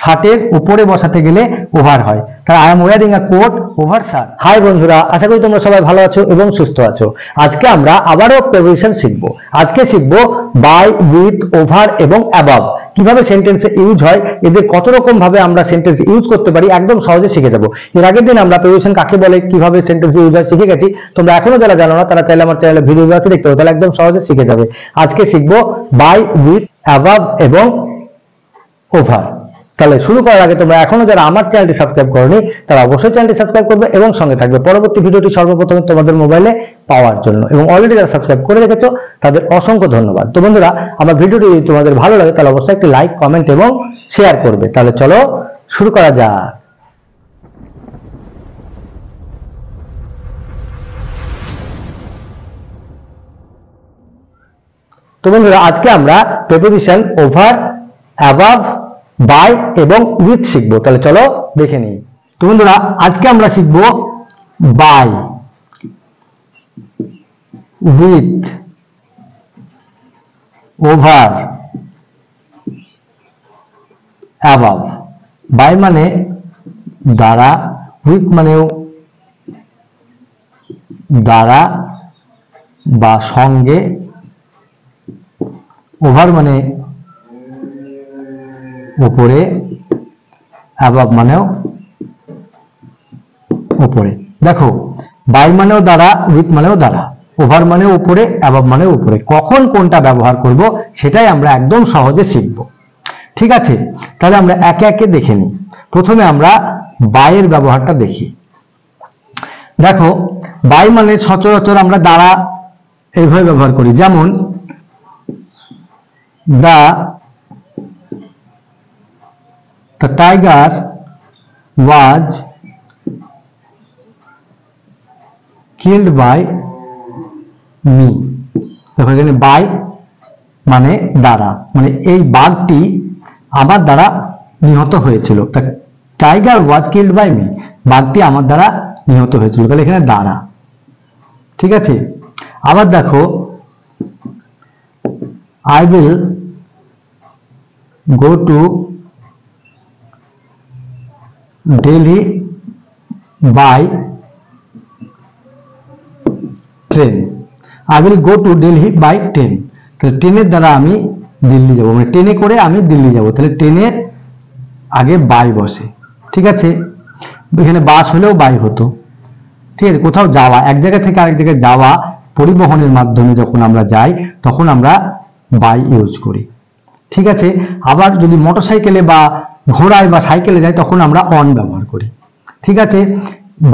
শার্টের উপরে বসাতে গেলে ওভার হয়, তাই I am wearing a coat over shirt. Hi বন্ধুরা, আশা করি তোমরা সবাই ভালো আছো এবং সুস্থ আছো। আজকে আমরা আবারও প্রেপোজিশন শিখবো। আজকে শিখবো বাই, উইথ, ওভার এবং অ্যাবাভ কিভাবে সেন্টেন্সে ইউজ হয়, এদের কত রকম ভাবে আমরা সেন্টেন্স ইউজ করতে পারি একদম সহজে শিখে যাবো। এর আগের দিন আমরা প্রেপোজিশন কাকে বলে, কিভাবে সেন্টেন্স ইউজ হয় শিখে গেছি। তোমরা এখনো যারা জানো না তারা চাইলে আমার চ্যানেলে ভিডিও আছে দেখতে হবে, তাহলে একদম সহজে শিখে যাবে। আজকে শিখবো বাই, উইথ, অ্যাবাভ এবং ওভার। তাহলে শুরু করার আগে তোমরা এখনো যারা আমার চ্যানেলটি সাবস্ক্রাইব করোনি তারা অবশ্যই চ্যানেলটি সাবস্ক্রাইব করবে এবং সঙ্গে থাকবে পরবর্তী ভিডিওটি সর্বপ্রথমে তোমাদের মোবাইলে পাওয়ার জন্য। এবং অলরেডি যারা সাবস্ক্রাইব করে রেখেছো তাদের অসংখ্য ধন্যবাদ। তো বন্ধুরা, আমার ভিডিওটি যদি তোমাদের ভালো লাগে তাহলে অবশ্যই একটি লাইক, কমেন্ট এবং শেয়ার করবে। তাহলে চলো শুরু করা যাক। তো বন্ধুরা, আজকে আমরা প্রেপোজিশন ওভার, অ্যাবাভ, বাই এবং উইথ শিখবো। তাহলে চলো দেখে নিই। তো বন্ধুরা, আজকে আমরা শিখবো by, with, over, above. By মানে দ্বারা, উইথ মানেও দ্বারা বা সঙ্গে, ওভার মানে উপরে, অ্যাবাভ মানেও উপরে। দেখো, বাই মানেও দ্বারা, উইথ মানেও দ্বারা, ওভার মানেও উপরে, অ্যাবাভ মানেও উপরে। কখন কোনটা ব্যবহার করব সেটাই আমরা একদম সহজে শিখব। ঠিক আছে, তাহলে আমরা একে একে দেখে নিই। প্রথমে আমরা বাইয়ের ব্যবহারটা দেখি। দেখো, বাই মানে সচরাচর আমরা দ্বারা এইভাবে ব্যবহার করি, যেমন The tiger was killed by me। দেখো এখানে বাই মানে দ্বারা, মানে এই বাঘটি আমার দ্বারা নিহত হয়েছিল। Tiger was killed by me, বাঘটি আমার দ্বারা নিহত হয়েছিল, তাহলে এখানে দ্বারা। ঠিক আছে, আবার দেখো I will go to Delhi by train। I will go to Delhi by train। তাহলে ট্রেনের দ্বারা আমি দিল্লি যাব, মানে ট্রেনে করে আমি দিল্লি যাব, তাহলে ট্রেনের আগে বাই বসে। ঠিক আছে, এখানে বাস হলেও বাই হতো। ঠিক আছে, কোথাও যাওয়া, এক জায়গা থেকে আরেক জায়গায় যাওয়া, পরিবহনের মাধ্যমে যখন আমরা যাই তখন আমরা বাই ইউজ করি। ঠিক আছে, আবার যদি মোটরসাইকেলে বা ঘোড়ায় বা সাইকেলে যাই তখন আমরা অন ব্যবহার করি। ঠিক আছে,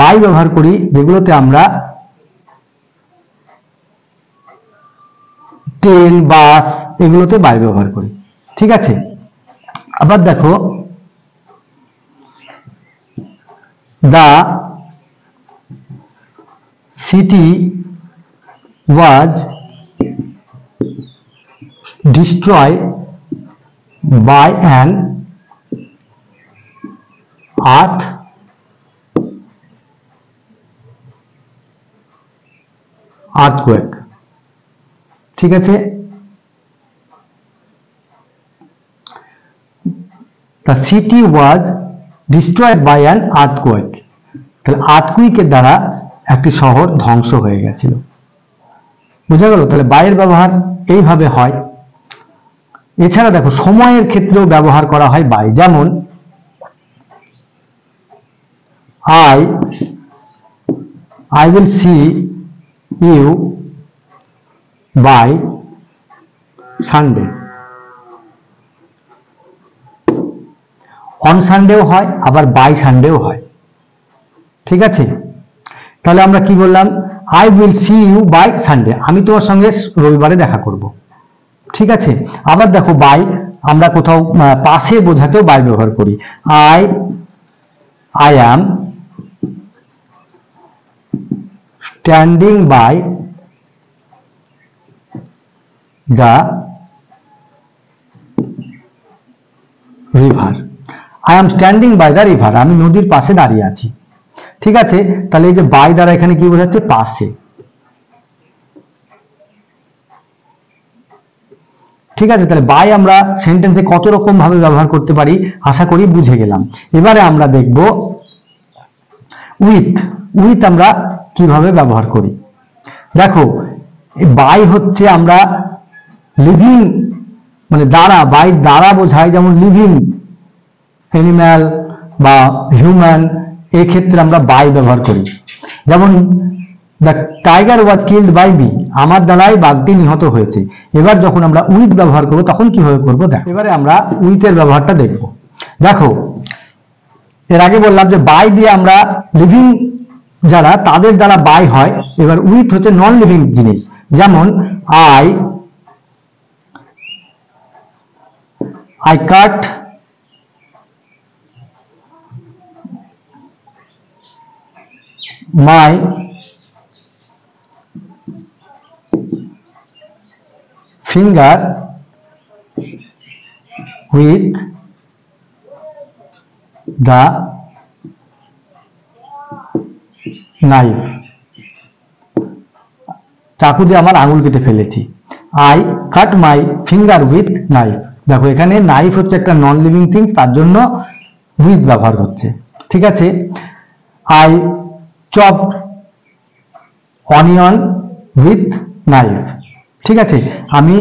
বাই ব্যবহার করি যেগুলোতে আমরা ট্রেন, বাস এগুলোতে বাই ব্যবহার করি। ঠিক আছে, আবার দেখো the city was destroyed by an earthquake। ঠিক আছে, the city was destroyed by an earthquake। তাহলে আর্থকুইকের দ্বারা একটি শহর ধ্বংস হয়ে গেছিল। বুঝা গেল? তাহলে বাইয়ের ব্যবহার এইভাবে হয়। এছাড়া দেখো সময়ের ক্ষেত্রেও ব্যবহার করা হয় বাই, যেমন I will see you by Sunday। On সানডেও হয়, আবার বাই সানডেও হয়। ঠিক আছে, তাহলে আমরা কি বললাম, I will see you by Sunday, আমি তোমার সঙ্গে রবিবারে দেখা করব। ঠিক আছে, আবার দেখো বাই আমরা কোথাও পাশে বোঝাতেও বাই ব্যবহার করি। I am standing by the river। I am standing by the river, আমি নদীর পাশে দাঁড়িয়ে আছি। ঠিক আছে, তাহলে এই যে বাই দ্বারা এখানে কি বোঝাচ্ছে, পাশে। ঠিক আছে, তাহলে বাই আমরা সেন্টেন্সে কত রকম ভাবে ব্যবহার করতে পারি আশা করি বুঝে গেলাম। এবারে আমরা দেখব উইথ। উইথ আমরা কিভাবে ব্যবহার করি। দেখো বাই হচ্ছে আমরা লিভিং মানে দ্বারা, বাই দ্বারা বোঝায়, যেমন লিভিং অ্যানিম্যাল বা হিউম্যান, এই ক্ষেত্রে আমরা বাই ব্যবহার করি। যেমন the tiger was killed by me, আমার দ্বারাই বাঘটি নিহত হয়েছে। এবার যখন আমরা উইথ ব্যবহার করব তখন কিভাবে করব দেখো। এবারে আমরা উইথের ব্যবহারটা দেখব। দেখো এর আগে বললাম যে বাই দিয়ে আমরা লিভিং যারা তাদের দ্বারা বাই হয়। এবার উইথ হচ্ছে নন লিভিং জিনিস, যেমন I cut my finger with the knife, চাকু দিয়ে আমার আঙুল কেটে ফেলেছি। I cut my finger with knife. দেখো এখানে নাইফ হচ্ছে একটা নন লিভিং থিংস, তার জন্য উইথ ব্যবহার হচ্ছে। ঠিক আছে, I chop onion with knife. ঠিক আছে, আমি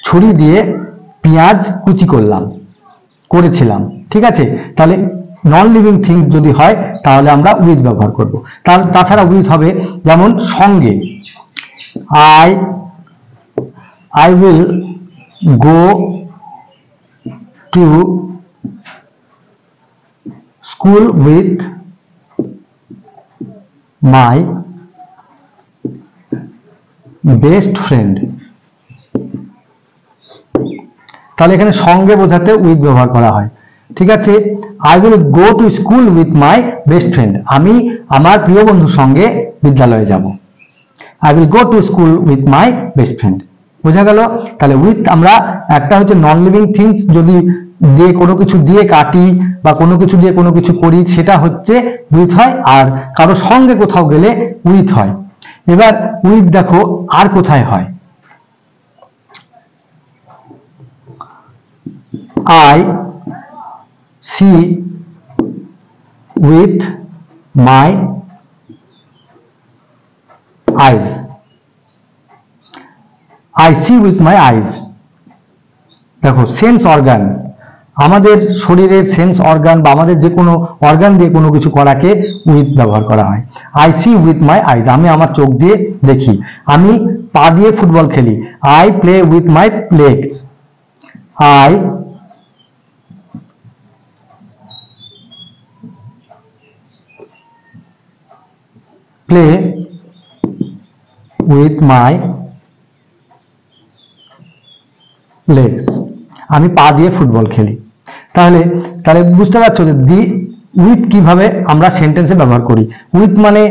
ছুরি দিয়ে পেঁয়াজ কুচি করেছিলাম। ঠিক আছে, তাহলে নন লিভিং থিংস যদি হয় তাহলে আমরা উইথ ব্যবহার করব। তাছাড়া উইথ হবে যেমন সঙ্গে, I will go to school with my best friend. তাহলে এখানে সঙ্গে বোঝাতে উইথ ব্যবহার করা হয়। ঠিক আছে, I will go to school with my best friend, আমি আমার প্রিয় বন্ধুর সঙ্গে বিদ্যালয়ে যাব। I will go to school with my best friend. বোঝা গেল? তাহলে উইথ আমরা একটা হচ্ছে নন লিভিং থিংস যদি দিয়ে কোনো কিছু দিয়ে কাটি বা কোনো কিছু দিয়ে কোনো কিছু করি সেটা হচ্ছে উইথ হয়, আর কারো সঙ্গে কোথাও গেলে উইথ হয়। এবার উইথ দেখো আর কোথায় হয়। I see with my eyes. I see with my eyes. দেখো সেন্স অর্গান, আমাদের শরীরের সেন্স অর্গান বা আমাদের যে কোনো অর্গান দিয়ে কোনো কিছু করাকে উইথ ব্যবহার করা হয়। আই সি উইথ মাই আইজ, আমি আমার চোখ দিয়ে দেখি। আমি পা দিয়ে ফুটবল খেলি। I play with my legs. I play with my legs, আমি পা দিয়ে ফুটবল খেলি। তাহলে বুঝতে পারছো যে দি উইথ কিভাবে আমরা সেন্টেন্সে ব্যবহার করি। উইথ মানে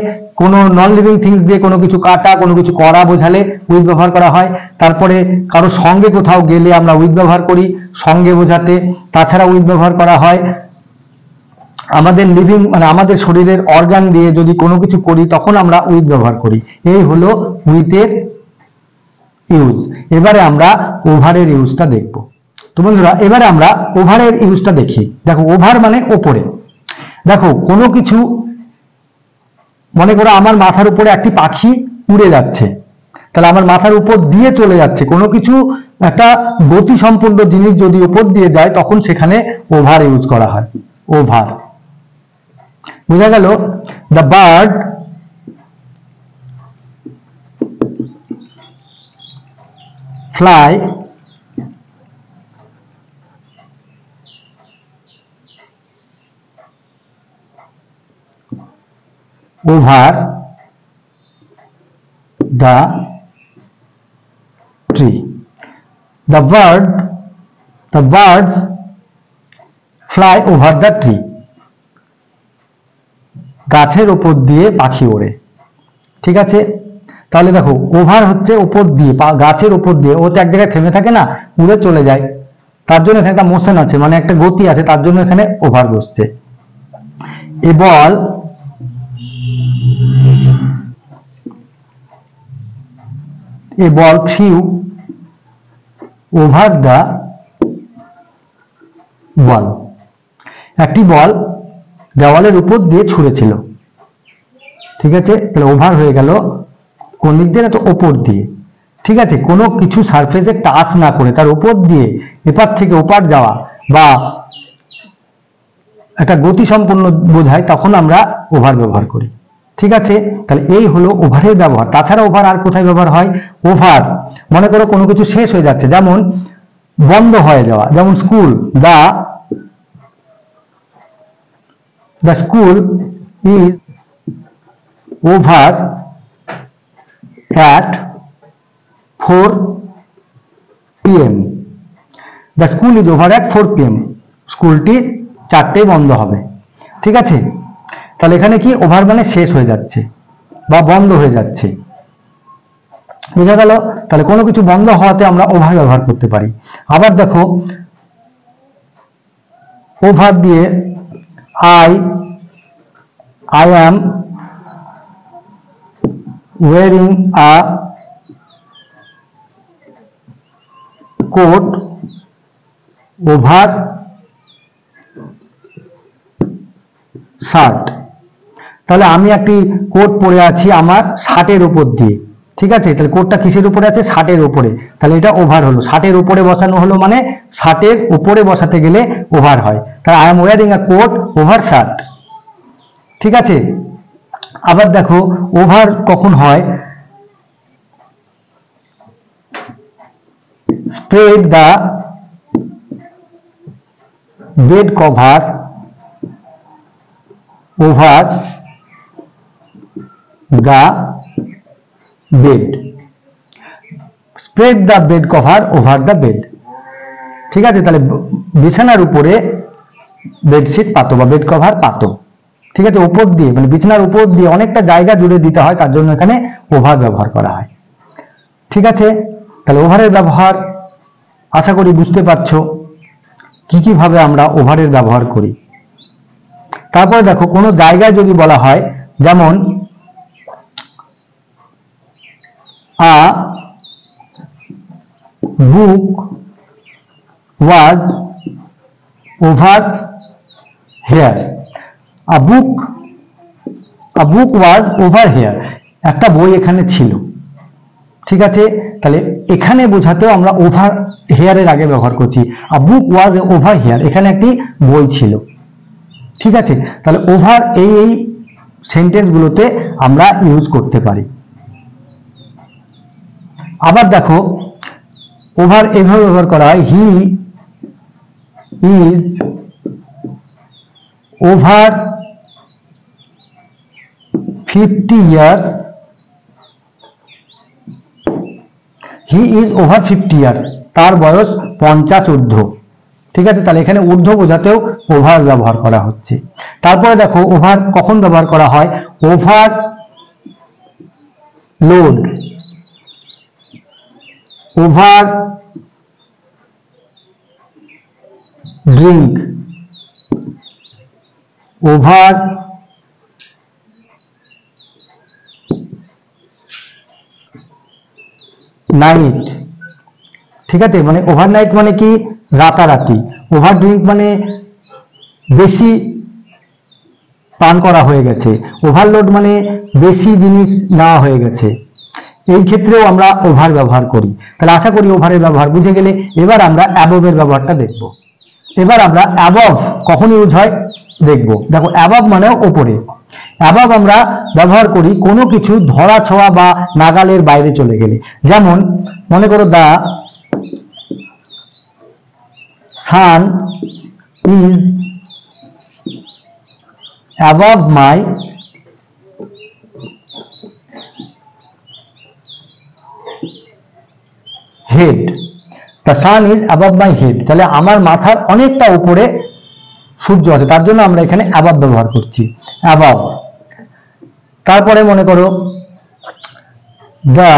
কোনো নন লিভিং থিংস দিয়ে কোনো কিছু কাটা, কোনো কিছু করা বোঝালে উইথ ব্যবহার করা হয়। তারপরে কারো সঙ্গে কোথাও গেলে আমরা উইথ ব্যবহার করি সঙ্গে বোঝাতে। তাছাড়া উইথ ব্যবহার করা হয় আমাদের লিভিং মানে আমাদের শরীরের অর্গান দিয়ে যদি কোনো কিছু করি তখন আমরা উইথ ব্যবহার করি। এই হলো উইথের ইউজ। এবারে আমরা ওভারের ইউজটা দেখব। তো বন্ধুরা এবারে আমরা ওভারের ইউজটা দেখি। দেখো ওভার মানে ওপরে। দেখো কোনো কিছু মনে করো আমার মাথার উপরে একটি পাখি উড়ে যাচ্ছে, তাহলে আমার মাথার উপর দিয়ে চলে যাচ্ছে। কোনো কিছু একটা গতি সম্পন্ন জিনিস যদি উপর দিয়ে যায় তখন সেখানে ওভার ইউজ করা হয়। ওভার, বোঝা গেল? The bird fly over the tree. The birds fly over the tree. গাছের উপর দিয়ে পাখি ওড়ে। ঠিক আছে, তাহলে দেখো ওভার হচ্ছে উপর দিয়ে, গাছের উপর দিয়ে, ও তো এক জায়গায় থেমে থাকে না, উড়ে চলে যায়, তার জন্য এখানে একটা মোশন আছে, মানে একটা গতি আছে, তার জন্য এখানে ওভার বসছে। এ বল threw ওভার দ্য বল। একটি বল দেওয়ালের উপর দিয়ে ছুঁড়েছিল, ঠিক আছে, তাহলে ওভার হয়ে গেল কোন দিক দিয়ে, না তো ওপর দিয়ে, ঠিক আছে, কোনো কিছু সারফেসে টাচ না করে তার উপর দিয়ে এপার থেকে ওপার যাওয়া বা একটা গতি সম্পন্ন বোঝায়, তখন আমরা ওভার ব্যবহার করি, ঠিক আছে। তাহলে এই হলো ওভারের ব্যবহার। তাছাড়া ওভার আর কোথায় ব্যবহার হয়? ওভার মনে করো কোনো কিছু শেষ হয়ে যাচ্ছে, যেমন বন্ধ হয়ে যাওয়া, যেমন school, the school is over at 4 p.m. The school is over at 4 p.m. স্কুলটি 4টেয় বন্ধ হবে, ঠিক আছে। তাহলে এখানে কি ওভার মানে শেষ হয়ে যাচ্ছে বা বন্ধ হয়ে যাচ্ছে, বোঝা গেল। তাহলে কোনো কিছু বন্ধ হওয়াতে আমরা ওভার ব্যবহার করতে পারি। আবার দেখো ওভার দিয়ে I am wearing a coat over shirt. তাহলে আমি একটি কোট পরে আছি আমার শার্টের উপর দিয়ে, ঠিক আছে। তাহলে কোটটা কিসের উপরে আছে? শার্টের উপরে, তাহলে এটা ওভার হলো। শার্টের উপরে বসানো হলো মানে শার্টের উপরে বসাতে গেলে ওভার হয়। তাহলে I am wearing a coat over shirt, ঠিক আছে। আবার দেখো ওভার কখন হয়? Spread the bed cover over the bed. Spread the bed cover over the bed, ঠিক আছে। তাহলে বিছানার উপরে বেডশিট পাতো বা বেড কভার পাতো, ঠিক আছে, উপর দিয়ে মানে বিছানার উপর দিয়ে অনেকটা জায়গা জুড়ে দিতে হয়, তার জন্য এখানে ওভার ব্যবহার করা হয়, ঠিক আছে। তাহলে ওভারের ব্যবহার আশা করি বুঝতে পারছো কি কি ভাবে আমরা ওভারের ব্যবহার করি। তারপরে দেখো কোনো জায়গায় যদি বলা হয়, যেমন a book was over here. A book was over here, একটা বই এখানে ছিল, ঠিক আছে। তাহলে এখানে বোঝাতেও আমরা ওভার হেয়ারের আগে ব্যবহার করছি। আ বুক ওয়াজ ওভার হেয়ার, এখানে একটি বই ছিল, ঠিক আছে। তাহলে ওভার এই সেন্টেন্স গুলোতে আমরা ইউজ করতে পারি। আবার দেখো ওভার এভাবে ব্যবহার করা হয়, he is over 50 years, he is over 50 years, তার বয়স 50 ঊর্ধ্ব, ঠিক আছে। তাহলে এখানে ঊর্ধ্ব বোঝাতেও ওভার ব্যবহার করা হচ্ছে। তারপরে দেখো ওভার কখন ব্যবহার করা হয়? Over load, over drink, over night, ঠিক আছে। মানে ওভারনাইট মানে কি? রাতারাতি। ওভার ড্রিঙ্ক মানে বেশি পান করা হয়ে গেছে। ওভারলোড মানে বেশি জিনিস নেওয়া হয়ে গেছে। এই ক্ষেত্রেও আমরা ওভার ব্যবহার করি। তাহলে আশা করি ওভারের ব্যবহার বুঝে গেলে। এবার আমরা অ্যাবভের ব্যবহারটা দেখব। এবার আমরা অ্যাবভ কখন ইউজ হয় দেখব। দেখো অ্যাবভ মানে ওপরে। অ্যাবভ আমরা ব্যবহার করি কোনো কিছু ধরা ছোঁয়া বা নাগালের বাইরে চলে গেলে। যেমন মনে করো the sun is above my head. The sun is above my head, তাহলে আমার মাথার অনেকটা উপরে সূর্য আছে, তার জন্য আমরা এখানে অ্যাবভ ব্যবহার করছি, অ্যাবভ। তারপরে মনে করো the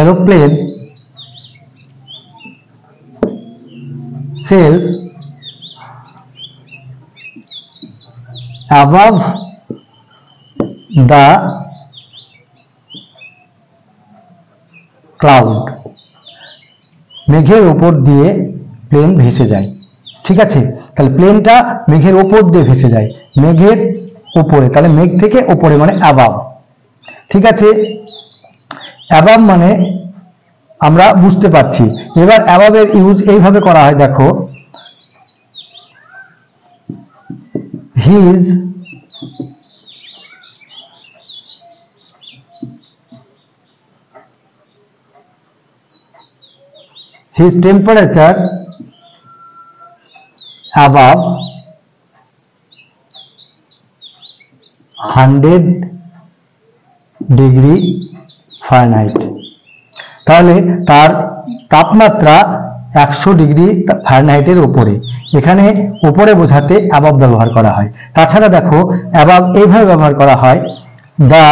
aeroplane sails above the cloud, মেঘের উপর দিয়ে প্লেন ভেসে যায়। ঠিক আছে, তাহলে প্লেনটা মেঘের উপর দিয়ে ভেসে যায়, মেঘের উপরে, তাহলে মেঘ থেকে উপরে মানে অ্যাবাভ। ঠিক আছে, অ্যাবাভ মানে আমরা বুঝতে পারছি। এবার অ্যাবাভের ইউজ এইভাবে করা হয়, দেখো, his temperature above 100 degree Fahrenheit. তাহলে তার তাপমাত্রা 100 ডিগ্রি ফারেনহাইটের উপরে। এখানে উপরে বোঝাতে অ্যাবাভ ব্যবহার করা হয়। তাছাড়া দেখো অ্যাবাভ এইভাবে ব্যবহার করা হয়, the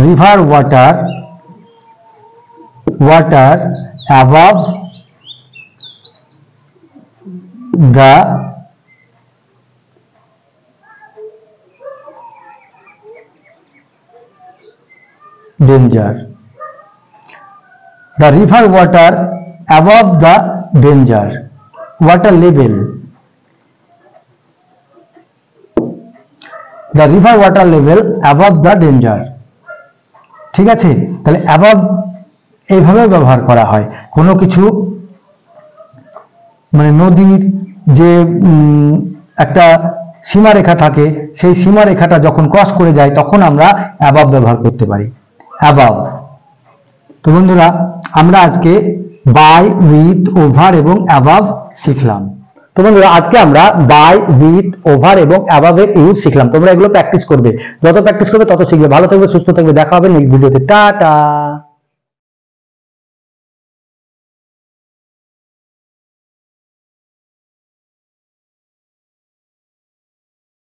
river water above the danger, the river water above the danger, water level, the river water level above the danger। ঠিক আছে, তাহলে অ্যাবাভ এইভাবে ব্যবহার করা হয়। কোনো কিছু মানে নদীর যে একটা সীমারেখা থাকে, সেই সীমারেখাটা যখন ক্রস করে যায় তখন আমরা অ্যাবাভ ব্যবহার করতে পারি, অ্যাবাভ। তো বন্ধুরা, আমরা আজকে বাই, উইথ, ওভার এবং অ্যাবাভ শিখলাম। তো বন্ধুরা, আজকে আমরা বাই, উইথ, ওভার এবং অ্যাবাভের ইউজ শিখলাম। তোমরা এগুলো প্র্যাকটিস করবে, যত প্র্যাকটিস করবে তত শিখবে। ভালো থাকবে, সুস্থ থাকবে, দেখা হবে নেক্সট ভিডিওতে। টাটা।